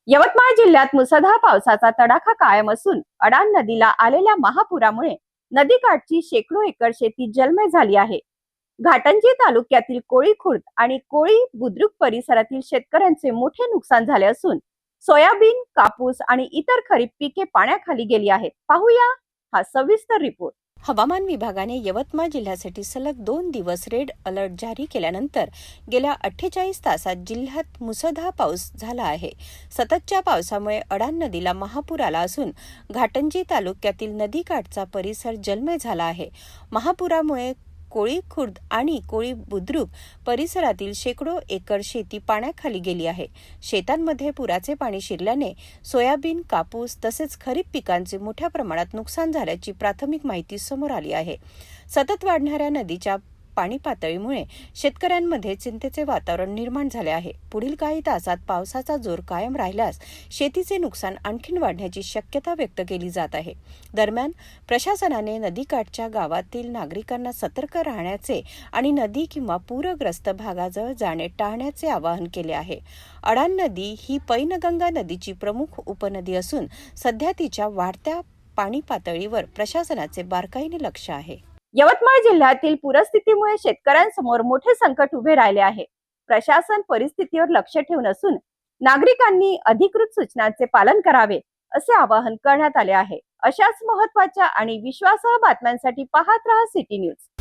यवतमाळ जिल्ह्यात मुसळधार पावसाचा तडाखा कायम असून अडाण नदीला आलेल्या महापुरामुळे नदीकाठची शेकडो एकर शेती जलमय झाली आहे। घाटंजी तालुक्यातील कोळी खुर्द आणि कोळी बुद्रुक परिसरातील शेतकऱ्यांचे मोठे नुकसान झाले असून सोयाबीन, कापूस आणि इतर खरीप पिके पाण्याखाली गेली आहेत। पाहूया हा सविस्तर रिपोर्ट। हवामान विभागाने यवतमाळ जिल्ह्यासाठी सलग 2 दिवस रेड अलर्ट जारी केल्यानंतर गेल्या 48 तासात जिल्ह्यात मुसळधार पाऊस झाला आहे। सततच्या पावसामुळे अडाण नदीला महापूर आला असून घाटंजी तालुक्यातील नदीकाठचा परिसर जलमय झाला आहे। महापुरामुळे कोळी खुर्द आणि कोळी बुद्रुक परिसरातील शेकडो एकर शेती पाण्याखाली गेली आहे। शेतांमध्ये पुराचे पाणी शिरल्याने सोयाबीन, कापूस तसेच खरीप पिकांचे मोठ्या प्रमाणात नुकसान झाल्याची प्राथमिक माहिती समोर आली आहे। सतत वाढणाऱ्या नदीच्या पाणी पातळीमुळे शेतकऱ्यांमध्ये चिंतेचे वातावरण निर्माण झाले आहे। पुढील काही तासात पावसाचा जोर कायम राहिल्यास शेतीचे नुकसान आणखी वाढण्याची शक्यता व्यक्त केली जात आहे। दरम्यान प्रशासनाने नदीकाठच्या गावातील नागरिकांना सतर्क राहण्याचे आणि नदी किंवा पूरग्रस्त भागाजवळ जाणे टाळण्याचे आवाहन केले आहे। अडाण नदी ही पैनगंगा नदीची प्रमुख उपनदी असून सध्या तिच्या वाढत्या पाणी पातळीवर प्रशासनाचे बारकाईने लक्ष आहे। यवतमाळ जिल्ह्यातील पूरस्थितीमुळे शेतकऱ्यांसमोर मोठे संकट उभे राहिले आहे। प्रशासन परिस्थितीवर लक्ष ठेवून असून नागरिकांनी अधिकृत सूचनांचे पालन करावे असे आवाहन करण्यात आले आहे। अशाच महत्त्वाच्या आणि विश्वासार्ह बातम्यांसाठी पाहत रहा सिटी न्यूज।